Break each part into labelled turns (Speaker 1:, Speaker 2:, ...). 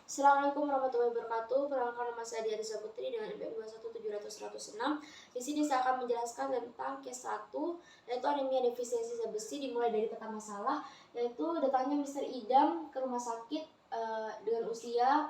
Speaker 1: Assalamualaikum warahmatullahi wabarakatuh. Perkenalkan nama saya Diarisa Putri dengan NPM 21700-106. Di sini saya akan menjelaskan tentang case 1, yaitu anemia defisiensi zat besi. Dimulai dari peta masalah, yaitu datangnya Mr. Idam ke rumah sakit dengan usia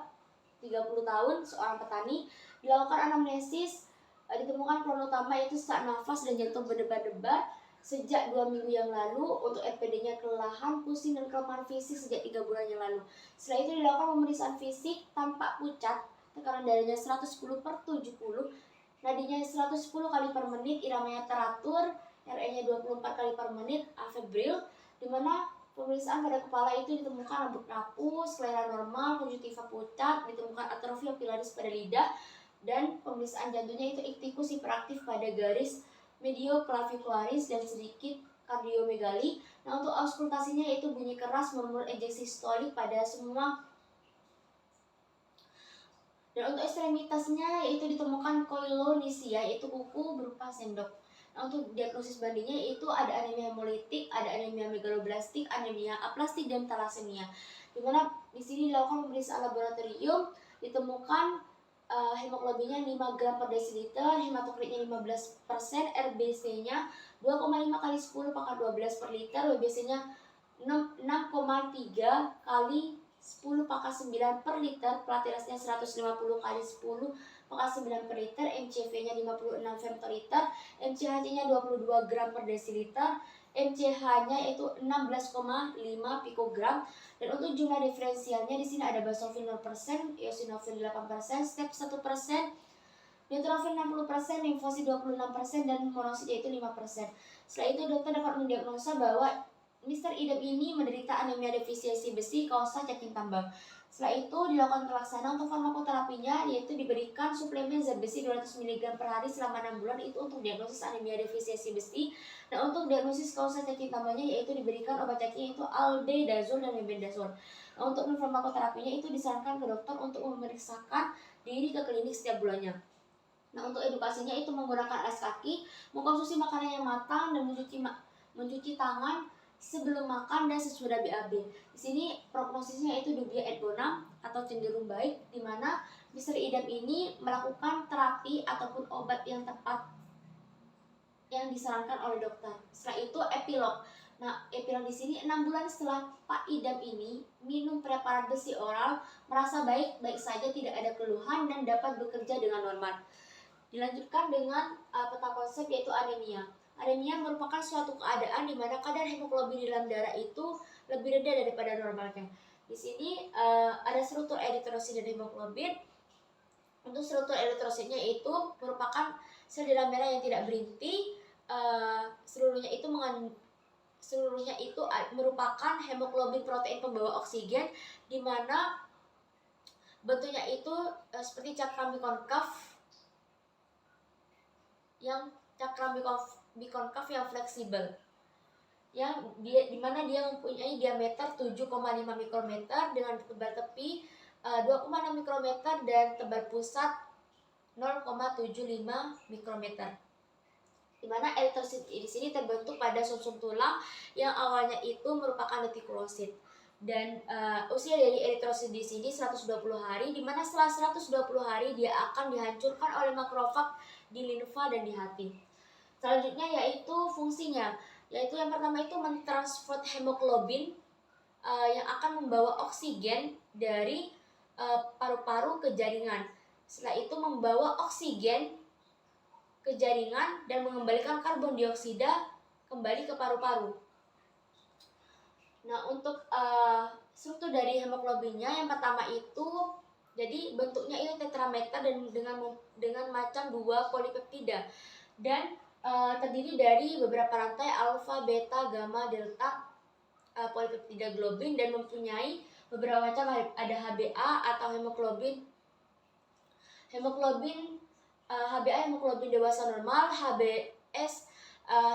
Speaker 1: 30 tahun, seorang petani. Dilakukan anamnesis, ditemukan keluhan utama yaitu sesak nafas dan jantung berdebar-debar sejak 2 minggu yang lalu. Untuk RPD-nya kelelahan, pusing, dan kelemahan fisik sejak 3 bulan yang lalu. Setelah itu dilakukan pemeriksaan fisik, tampak pucat, tekanan darahnya 110/70, nadinya 110 kali per menit, iramanya teratur, RE-nya 24 kali per menit, afebril, di mana pemeriksaan pada kepala itu ditemukan rambut rapuh, selera normal, konjungtiva pucat, ditemukan atrofi papilaris pada lidah, dan pemeriksaan jantungnya itu iktikus hiperaktif pada garis medioclavicularis dan sedikit kardiomegali. Nah, untuk auskultasinya yaitu bunyi keras, murmur ejeksi sistolik pada semua. Dan untuk ekstremitasnya yaitu ditemukan koilonisia, yaitu kuku berupa sendok. Nah, untuk diagnosis bandingnya yaitu ada anemia hemolitik, ada anemia megaloblastik, anemia aplastik, dan thalassemia. Dimana di sini dilakukan pemeriksaan laboratorium, ditemukan hemoglobinnya 5 gram per desiliter, hematokritnya 15%, RBC-nya 2,5 kali 10 pangkat 12 per liter, WBC-nya 6,3 kali 10 pangkat 9 per liter, plateletnya 150 kali 10 pangkat 9 per liter, MCV-nya 56 fem per liter, MCHC-nya 22 gram per desiliter, MCH-nya itu 16,5 pikogram. Dan untuk jumlah diferensialnya di sini ada basophil 0%, eosinophil 8%, step 1%, neutrophil 60%, limfosit 26%, dan monosit yaitu 5%. Setelah itu dokter dapat mendiagnosa bahwa Mr. Idam ini menderita anemia defisiensi besi kausa cacing tambang. Setelah itu dilakukan pelaksana untuk farmakoterapinya, yaitu diberikan suplemen zat besi 200 mg per hari selama 6 bulan, itu untuk diagnosis anemia defisiensi besi. Dan untuk diagnosis kausa cacing tambangnya yaitu diberikan obat cacing yaitu albendazole dan mebendazole. Nah, untuk farmakoterapinya itu disarankan ke dokter untuk memeriksakan diri ke klinik setiap bulannya. Nah, untuk edukasinya itu menggunakan alas kaki, mengkonsumsi makanan yang matang, dan mencuci tangan sebelum makan dan sesudah BAB. Di sini prognosisnya itu dubia et bonum atau cenderung baik, di mana Mr. Idam ini melakukan terapi ataupun obat yang tepat yang disarankan oleh dokter. Setelah itu epilog. Nah, epilog di sini 6 bulan setelah Pak Idam ini minum preparat besi oral, merasa baik-baik saja, tidak ada keluhan, dan dapat bekerja dengan normal. Dilanjutkan dengan peta konsep yaitu anemia. Anemia merupakan suatu keadaan di mana kadar hemoglobin di dalam darah itu lebih rendah daripada normalnya. Di sini ada struktur eritrosit dan hemoglobin. Untuk struktur eritrositnya itu merupakan sel darah merah yang tidak berinti. Seluruhnya itu merupakan hemoglobin protein pembawa oksigen, di mana bentuknya itu seperti cakram bikonkav yang fleksibel, yang dimana dia mempunyai diameter 7,5 mikrometer dengan tebal tepi 2,6 mikrometer dan tebal pusat 0,75 mikrometer. Dimana eritrosit di sini terbentuk pada sumsum tulang yang awalnya itu merupakan retikulosit. Dan usia dari eritrosit di sini 120 hari, di mana setelah 120 hari dia akan dihancurkan oleh makrofag di limfa dan di hati. Selanjutnya yaitu fungsinya, yaitu yang pertama itu mentransfer hemoglobin yang akan membawa oksigen dari paru-paru ke jaringan. Setelah itu membawa oksigen ke jaringan dan mengembalikan karbon dioksida kembali ke paru-paru. Nah, untuk struktur dari hemoglobinnya yang pertama itu jadi bentuknya itu tetrameter dan dengan macam 2 polipeptida, dan terdiri dari beberapa rantai alfa, beta, gamma, delta polipeptida globin, dan mempunyai beberapa macam, ada HbA atau hemoglobin HbA hemoglobin dewasa normal, HbS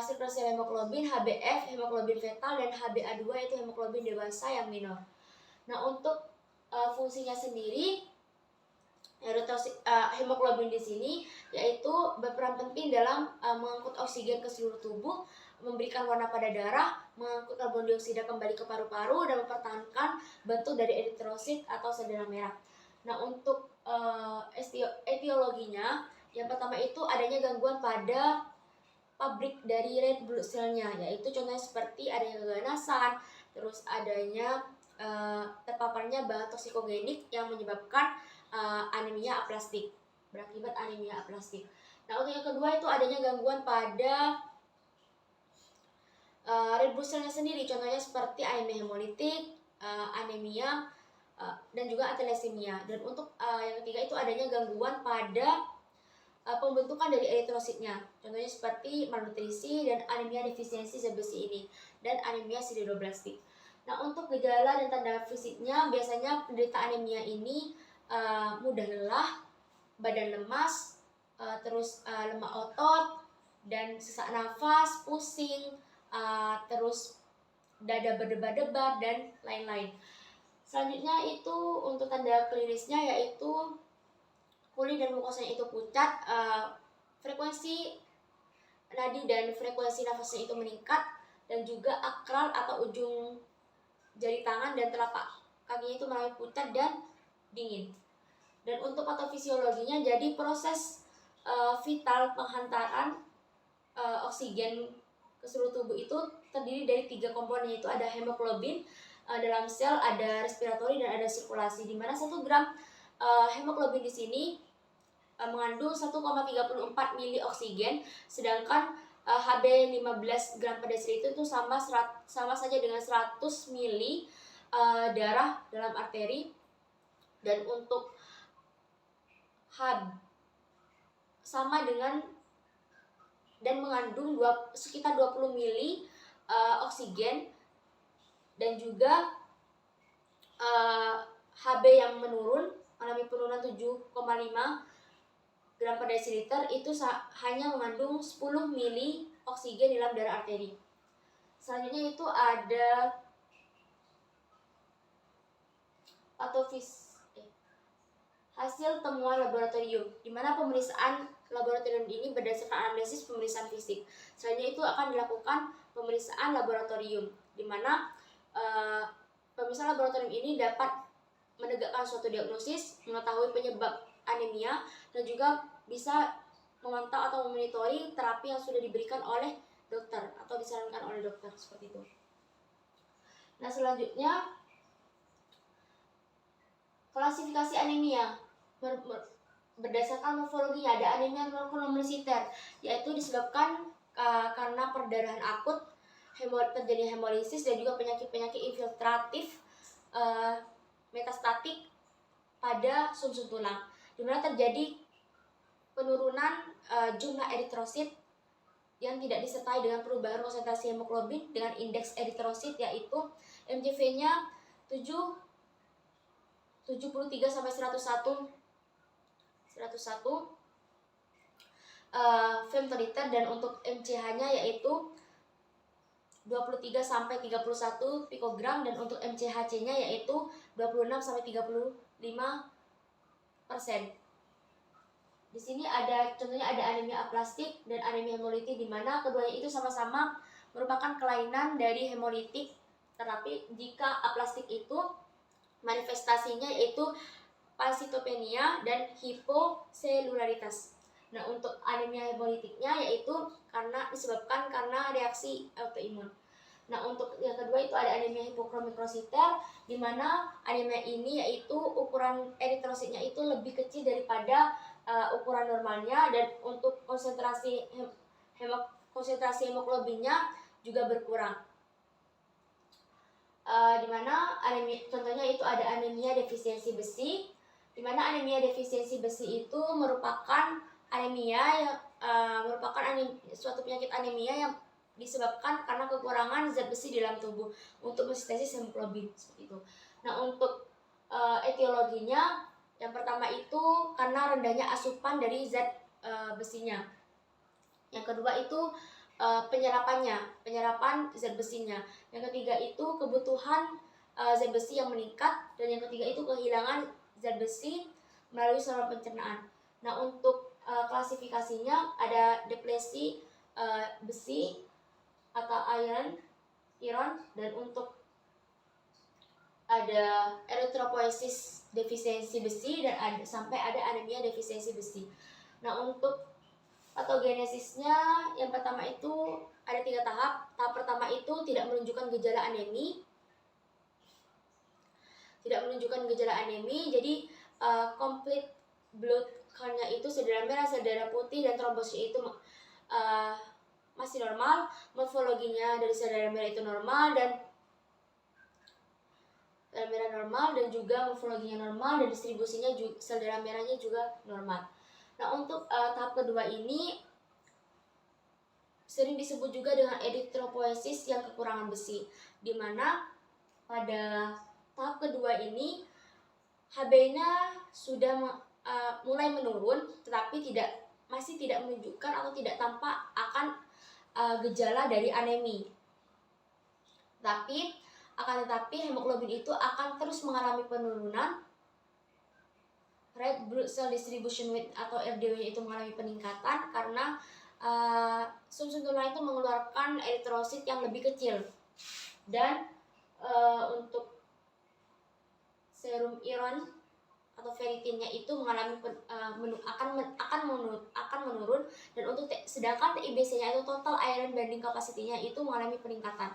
Speaker 1: sirkulasi hemoglobin, HbF hemoglobin fetal, dan HbA2 yaitu hemoglobin dewasa yang minor. Nah, untuk fungsinya sendiri, hemoglobin di sini yaitu berperan penting dalam mengangkut oksigen ke seluruh tubuh, memberikan warna pada darah, mengangkut karbon dioksida kembali ke paru-paru, dan mempertahankan bentuk dari eritrosit atau sel darah merah. Nah, untuk etiologinya, yang pertama itu adanya gangguan pada pabrik dari red blood cell-nya, yaitu contohnya seperti adanya keganasan, terus adanya terpaparnya bahan toksikogenik yang menyebabkan anemia aplastik, berakibat anemia aplastik. Nah, untuk yang kedua itu adanya gangguan pada red blood cell-nya sendiri, contohnya seperti anemia hemolitik, anemia, dan juga atelesemia. Dan untuk yang ketiga itu adanya gangguan pada pembentukan dari eritrositnya, contohnya seperti malnutrisi dan anemia defisiensi zat besi ini, dan anemia sideroblastik. Nah, untuk gejala dan tanda fisiknya, biasanya penderita anemia ini mudah lelah, badan lemas, terus lemah otot, dan sesak nafas, pusing, terus dada berdebar-debar, dan lain-lain. Selanjutnya itu untuk tanda klinisnya, yaitu kulit dan mukosanya itu pucat, frekuensi nadi dan frekuensi nafasnya itu meningkat, dan juga akral atau ujung jari tangan dan telapak kakinya itu mulai pucat dan dingin. Dan untuk patofisiologinya, jadi proses vital penghantaran oksigen ke seluruh tubuh itu terdiri dari 3 komponen, yaitu ada hemoglobin dalam sel, ada respiratori, dan ada sirkulasi. Di mana 1 gram hemoglobin di sini mengandung 1,34 mili oksigen, sedangkan Hb 15 gram per desiliter itu sama saja dengan 100 mili darah dalam arteri. Dan untuk Hb sama dengan dan mengandung sekitar 20 mili oksigen, dan juga Hb yang menurun, mengalami penurunan 7,5 gram per desiliter, itu hanya mengandung 10 mili oksigen di dalam darah arteri. Selanjutnya itu ada hasil temuan laboratorium, di mana pemeriksaan laboratorium ini berdasarkan analisis pemeriksaan fisik. Selanjutnya itu akan dilakukan pemeriksaan laboratorium, di mana pemeriksaan laboratorium ini dapat menegakkan suatu diagnosis, mengetahui penyebab anemia, dan juga bisa memantau atau memonitori terapi yang sudah diberikan oleh dokter atau disarankan oleh dokter, seperti itu. Nah, selanjutnya klasifikasi anemia berdasarkan morfologinya. Ada anemia monoklonal, yaitu disebabkan karena perdarahan akut, terjadi hemolisis, dan juga penyakit-penyakit infiltratif metastatik pada sumsum tulang, di mana terjadi penurunan jumlah eritrosit yang tidak disertai dengan perubahan konsentrasi hemoglobin dengan indeks eritrosit, yaitu MCV-nya 73 sampai 101 femtoliter, dan untuk MCH-nya yaitu 23 sampai 31 pikogram, dan untuk MCHC-nya yaitu 26 sampai 35%. Di sini ada contohnya, ada anemia aplastik dan anemia hemolitik, di mana keduanya itu sama-sama merupakan kelainan dari hemolitik, tetapi jika aplastik itu manifestasinya yaitu pasitopenia dan hiposelularitas. Nah, untuk anemia hemolitiknya yaitu disebabkan karena reaksi autoimun. Nah, untuk yang kedua itu ada anemia hipokromikrosit, di mana anemia ini yaitu ukuran eritrositnya itu lebih kecil daripada ukuran normalnya, dan untuk konsentrasi hemoglobinnya juga berkurang. Di mana contohnya itu ada anemia defisiensi besi, di mana anemia defisiensi besi itu merupakan suatu penyakit anemia yang disebabkan karena kekurangan zat besi di dalam tubuh untuk mensintesis hemoglobin, seperti itu. Nah, untuk etiologinya, yang pertama itu karena rendahnya asupan dari zat besinya. Yang kedua itu penyerapan zat besinya. Yang ketiga itu kebutuhan zat besi yang meningkat, dan yang ketiga itu kehilangan zat besi melalui saluran pencernaan. Nah, untuk klasifikasinya ada deplesi besi atau iron, dan untuk ada eritropoiesis defisiensi besi, dan sampai ada anemia defisiensi besi. Nah, untuk patogenesisnya yang pertama itu ada 3 tahap. Tahap pertama itu tidak menunjukkan gejala anemi. Jadi complete blood count-nya itu sel darah merah, sel darah putih, dan trombosnya itu masih normal. Morfologinya dari sel darah merah itu normal, dan darah merah normal, dan juga morfologinya normal, dan distribusinya juga, sel darah merahnya juga normal. Nah, untuk tahap kedua ini sering disebut juga dengan eritropoiesis yang kekurangan besi, di mana pada tahap kedua ini HB-nya sudah mulai menurun, tetapi masih tidak menunjukkan atau tidak tampak akan gejala dari anemi. Akan tetapi hemoglobin itu akan terus mengalami penurunan. Red blood cell distribution rate atau RDW itu mengalami peningkatan karena sum-sum tulang itu mengeluarkan eritrosit yang lebih kecil, dan untuk serum iron atau ferritinnya itu mengalami akan menurun, dan untuk sedangkan TIBC-nya itu total iron binding capacity-nya itu mengalami peningkatan.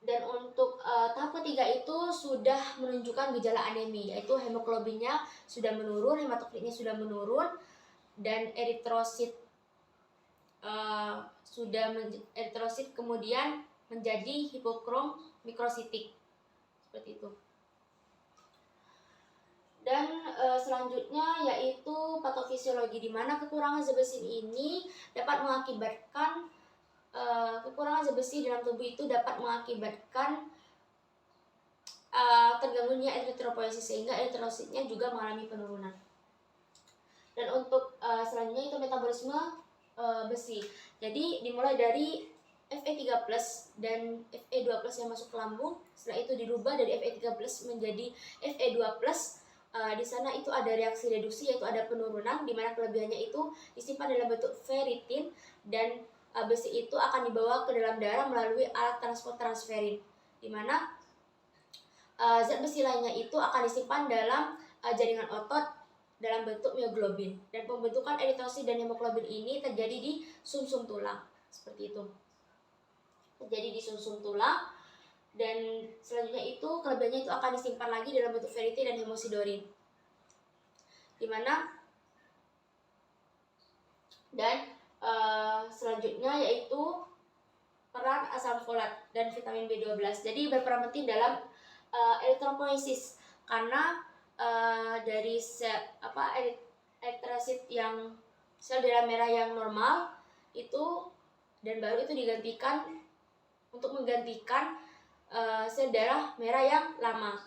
Speaker 1: Dan untuk tahap ketiga itu sudah menunjukkan gejala anemi, yaitu hemoglobinnya sudah menurun, hematokritnya sudah menurun, dan eritrosit eritrosit kemudian menjadi hipokrom mikrositik seperti itu. Dan selanjutnya yaitu patofisiologi, di mana kekurangan zat besi ini dapat mengakibatkan kekurangan zat besi dalam tubuh itu dapat mengakibatkan terganggunya eritropoiesis, sehingga eritrositnya juga mengalami penurunan. Dan untuk selanjutnya itu metabolisme besi. Jadi dimulai dari Fe3+ dan Fe2+ yang masuk ke lambung. Setelah itu dirubah dari Fe3+ menjadi Fe2+. Di sana itu ada reaksi reduksi, yaitu ada penurunan, di mana kelebihannya itu disimpan dalam bentuk ferritin, dan besi itu akan dibawa ke dalam darah melalui alat transport transferin, di mana zat besi lainnya itu akan disimpan dalam jaringan otot dalam bentuk mioglobin, dan pembentukan eritrosit dan hemoglobin ini terjadi di sumsum tulang seperti itu. Terjadi di sumsum tulang, dan selanjutnya itu kelebihannya itu akan disimpan lagi dalam bentuk ferritin dan hemosidorin, dimana dan selanjutnya yaitu peran asam folat dan vitamin B12. Jadi berperan penting dalam eritropoiesis, karena dari eritrosit yang sel darah merah yang normal itu dan baru itu digantikan untuk menggantikan sel darah merah yang lama.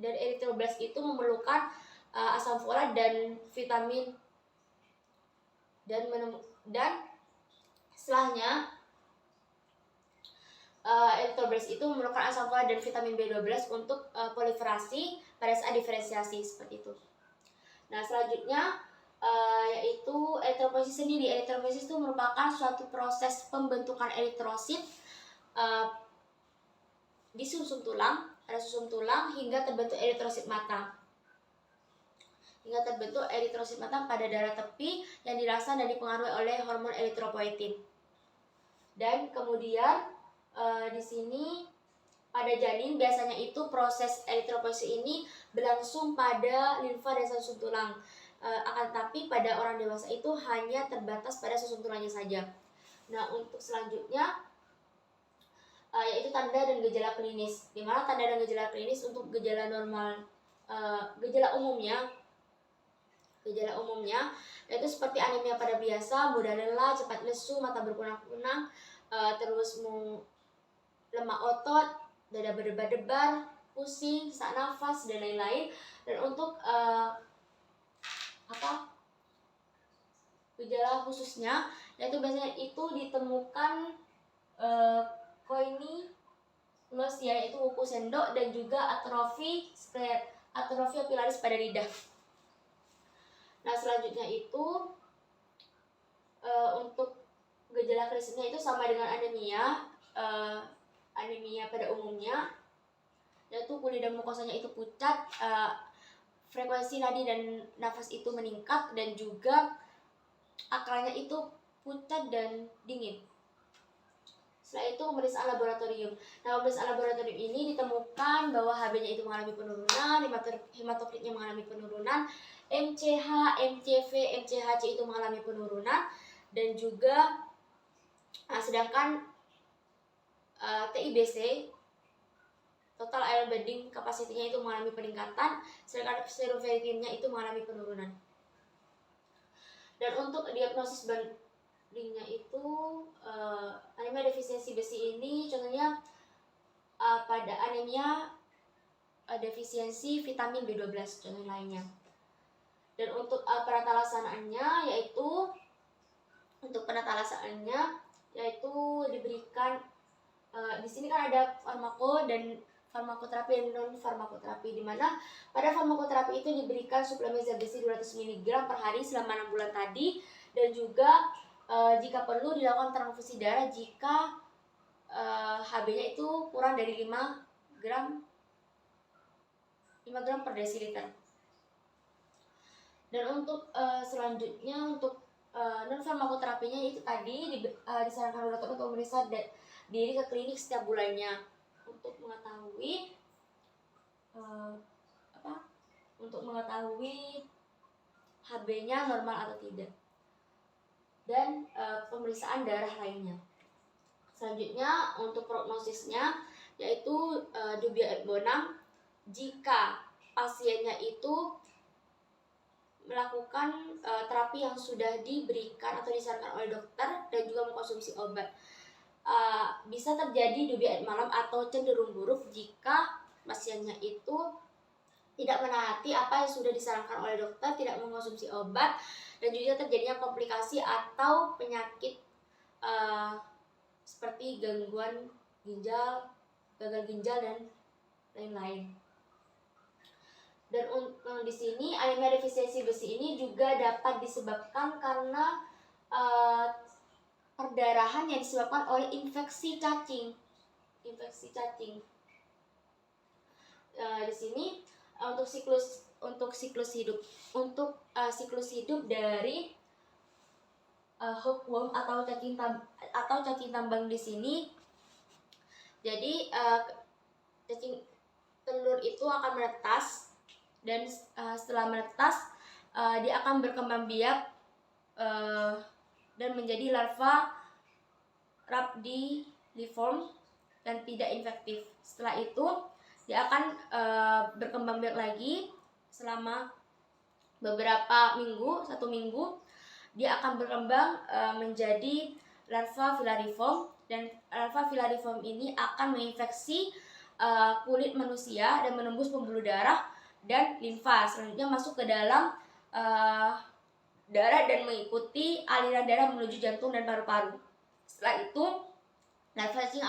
Speaker 1: Dan eritroblast itu memerlukan asam folat dan vitamin, dan setelahnya eritroblast itu memerlukan asam folat dan vitamin B12 untuk proliferasi pada saat diferensiasi seperti itu. Nah, selanjutnya yaitu eritropoiesis sendiri. Eritropoiesis itu merupakan suatu proses pembentukan eritrosit di sumsum tulang, pada sumsum tulang, hingga terbentuk eritrosit matang. Pada darah tepi yang dirangsang dan dipengaruhi oleh hormon eritropoietin. Dan kemudian di sini pada janin biasanya itu proses eritropoiesis ini berlangsung pada limfa dan sumsum tulang. Akan tetapi pada orang dewasa itu hanya terbatas pada sumsum tulangnya saja. Nah, untuk selanjutnya yaitu tanda dan gejala klinis. Di mana tanda dan gejala klinis untuk gejala normal, gejala umumnya yaitu seperti anemia pada biasa, mudah lelah, cepat lesu, mata berkunang-kunang, terus lemah otot, dada berdebar-debar, pusing, sesak nafas, dan lain-lain. Dan untuk gejala khususnya yaitu biasanya itu ditemukan koinilosia, yaitu kuku sendok, dan juga atrofi pilaris pada lidah. Nah, selanjutnya itu untuk gejala klinisnya itu sama dengan anemia. anemia pada umumnya, yaitu kulit dan mukosanya itu pucat, frekuensi nadi dan nafas itu meningkat, dan juga akalnya itu pucat dan dingin. Setelah itu pemeriksaan laboratorium. Nah, pemeriksaan laboratorium ini ditemukan bahwa Hb-nya itu mengalami penurunan, hematokritnya mengalami penurunan, MCH, MCV, MCHC itu mengalami penurunan, dan juga sedangkan TIBC, total iron binding capacity-nya itu mengalami peningkatan, sedangkan serum ferritinnya itu mengalami penurunan. Dan untuk diagnosis bandingnya itu anemia defisiensi besi ini contohnya pada anemia defisiensi vitamin B12 contoh lainnya. Dan untuk penata laksanaannya yaitu diberikan di sini kan ada farmako dan farmakoterapi dan non farmakoterapi, di mana pada farmakoterapi itu diberikan suplemen zat besi 200 mg per hari selama 6 bulan tadi, dan juga jika perlu dilakukan transfusi darah jika Hb-nya itu kurang dari 5 gram per desiliter. Dan untuk selanjutnya untuk non farmakoterapinya itu tadi disarankan oleh dokter untuk memeriksa diri ke klinik setiap bulannya untuk mengetahui Hb-nya normal atau tidak, dan pemeriksaan darah lainnya. Selanjutnya untuk prognosisnya yaitu dubia et bonum jika pasiennya itu melakukan terapi yang sudah diberikan atau disarankan oleh dokter dan juga mengkonsumsi obat. Bisa terjadi dubia et malum atau cenderung buruk jika pasiennya itu tidak menaati apa yang sudah disarankan oleh dokter, tidak mengkonsumsi obat, dan juga terjadinya komplikasi atau penyakit seperti gangguan ginjal, gagal ginjal, dan lain-lain. Dan di sini anemia defisiensi besi ini juga dapat disebabkan karena perdarahan yang disebabkan oleh infeksi cacing. Di sini untuk siklus hidup dari hookworm atau cacing tambang di sini. Jadi cacing telur itu akan menetas, dan setelah menetas dia akan berkembang biak dan menjadi larva rhabdiliform dan tidak infektif. Setelah itu dia akan berkembang biak lagi selama beberapa minggu, 1 minggu. Dia akan berkembang menjadi larva filariform, dan larva filariform ini akan menginfeksi kulit manusia dan menembus pembuluh darah dan limfa. Selanjutnya masuk ke dalam darah dan mengikuti aliran darah menuju jantung dan paru-paru. Setelah itu larva cacing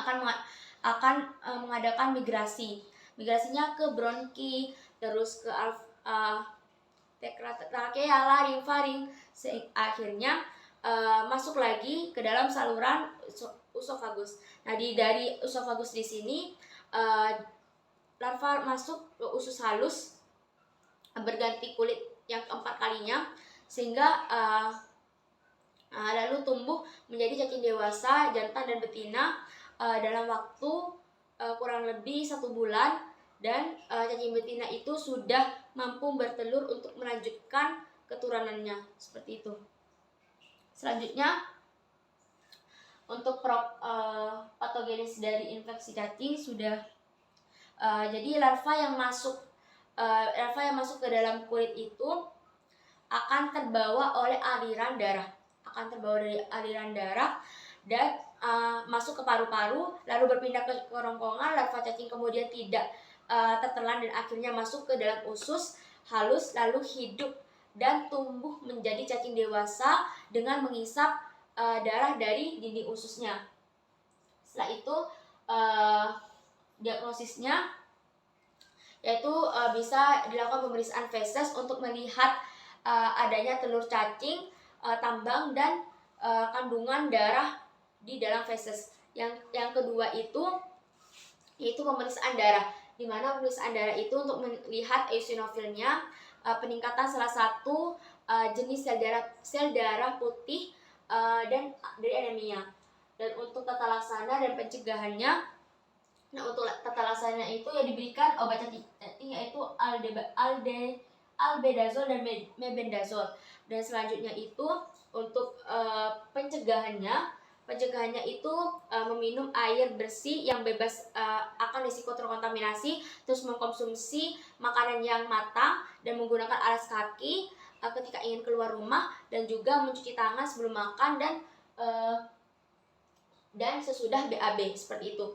Speaker 1: akan mengadakan migrasinya ke bronki, terus ke trakea, laring, faring, akhirnya masuk lagi ke dalam saluran usofagus. Nah, dari usofagus di sini larva masuk ke usus halus, berganti kulit yang keempat kalinya, sehingga lalu tumbuh menjadi cacing dewasa jantan dan betina dalam waktu kurang lebih 1 bulan, dan cacing betina itu sudah mampu bertelur untuk melanjutkan keturunannya, seperti itu. Selanjutnya untuk patogenis dari infeksi cacing sudah jadi larva yang masuk ke dalam kulit itu akan terbawa oleh aliran darah, dan masuk ke paru-paru, lalu berpindah ke kerongkongan. Larva cacing kemudian tidak tertelan dan akhirnya masuk ke dalam usus halus, lalu hidup dan tumbuh menjadi cacing dewasa dengan mengisap darah dari dinding ususnya. Setelah itu diagnosisnya yaitu bisa dilakukan pemeriksaan feses untuk melihat adanya telur cacing tambang dan kandungan darah di dalam feses. Yang kedua itu yaitu pemeriksaan darah, di mana pemeriksaan darah itu untuk melihat eosinofilnya, peningkatan salah satu jenis sel darah putih dan dari anemia. Dan untuk tata laksana dan pencegahannya, nah untuk tata laksana itu ya diberikan obat cacing yaitu albendazole dan mebendazole. Dan selanjutnya itu untuk pencegahannya itu meminum air bersih yang bebas akan risiko terkontaminasi, terus mengkonsumsi makanan yang matang dan menggunakan alas kaki ketika ingin keluar rumah, dan juga mencuci tangan sebelum makan dan sesudah BAB, seperti itu.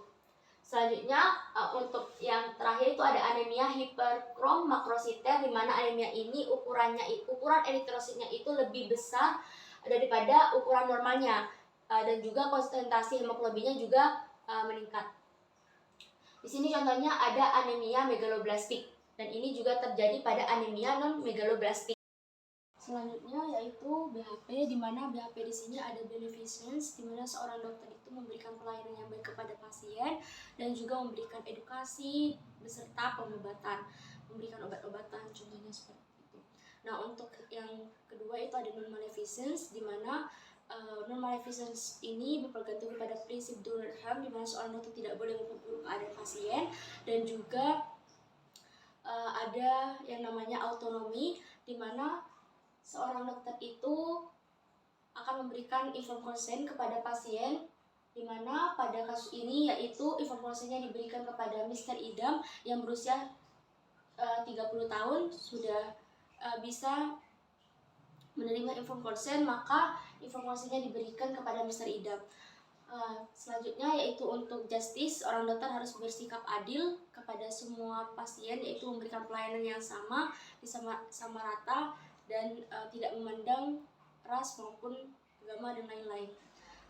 Speaker 1: Selanjutnya untuk yang terakhir itu ada anemia hiperkrom makrositer, di mana anemia ini ukuran eritrositnya itu lebih besar daripada ukuran normalnya, dan juga konsentrasi hemoglobinnya juga meningkat. Di sini contohnya ada anemia megaloblastik, dan ini juga terjadi pada anemia non megaloblastik. Selanjutnya yaitu BHP, di mana BHP di sini ada beneficence, di mana seorang dokter itu memberikan pelayanan yang baik kepada pasien dan juga memberikan edukasi beserta pengobatan, memberikan obat-obatan, contohnya seperti itu. Nah, untuk yang kedua itu ada non-maleficence, di mana non-maleficence ini bergantung kepada prinsip Durkheim, di mana seorang dokter tidak boleh memperburuk keadaan pasien, dan juga ada yang namanya autonomi, di mana seorang dokter itu akan memberikan informed consent kepada pasien, di mana pada kasus ini yaitu informed consentnya diberikan kepada Mr. Idam yang berusia 30 tahun, sudah bisa menerima informed consent, maka informed consentnya diberikan kepada Mr. Idam. Selanjutnya yaitu untuk justice, orang dokter harus bersikap adil kepada semua pasien, yaitu memberikan pelayanan yang sama rata dan tidak memandang ras maupun agama dan lain-lain.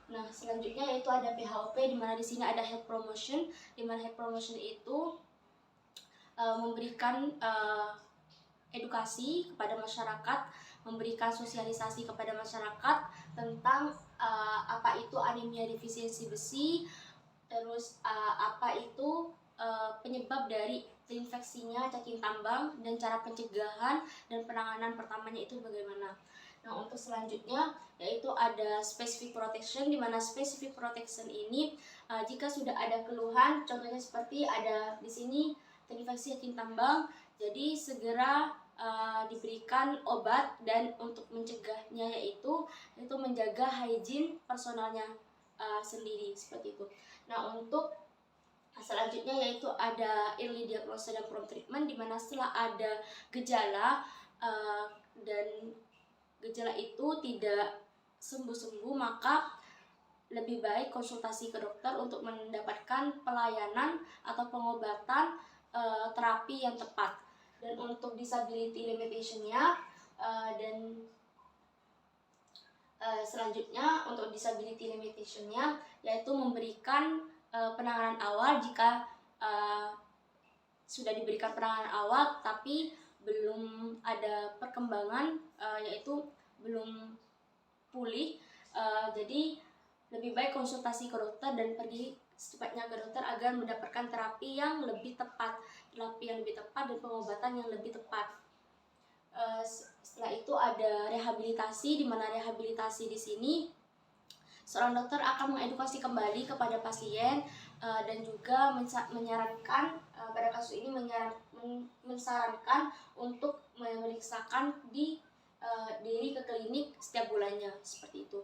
Speaker 1: Nah, selanjutnya yaitu ada PHOP, di mana di sini ada health promotion, di mana health promotion itu memberikan edukasi kepada masyarakat, memberikan sosialisasi kepada masyarakat tentang apa itu anemia defisiensi besi, terus apa itu penyebab dari terinfeksinya cacing tambang, dan cara pencegahan dan penanganan pertamanya itu bagaimana. Nah, untuk selanjutnya yaitu ada specific protection, di mana specific protection ini jika sudah ada keluhan, contohnya seperti ada di sini terinfeksi cacing tambang, jadi segera diberikan obat, dan untuk mencegahnya yaitu menjaga hygiene personalnya sendiri, seperti itu. Nah, untuk selanjutnya yaitu ada early diagnosis dan prompt treatment, di mana setelah ada gejala dan gejala itu tidak sembuh-sembuh, maka lebih baik konsultasi ke dokter untuk mendapatkan pelayanan atau pengobatan terapi yang tepat. Dan untuk disability limitation-nya dan selanjutnya untuk disability limitation-nya yaitu memberikan penanganan awal jika sudah diberikan penanganan awal tapi belum ada perkembangan, yaitu belum pulih, jadi lebih baik konsultasi ke dokter dan pergi secepatnya ke dokter agar mendapatkan terapi yang lebih tepat dan pengobatan yang lebih tepat. Setelah itu ada rehabilitasi, di mana rehabilitasi di sini seorang dokter akan mengedukasi kembali kepada pasien dan juga menyarankan pada kasus ini mensarankan untuk memeriksakan diri ke klinik setiap bulannya, seperti itu.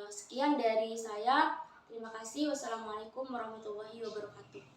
Speaker 1: Sekian dari saya. Terima kasih. Wassalamualaikum warahmatullahi wabarakatuh.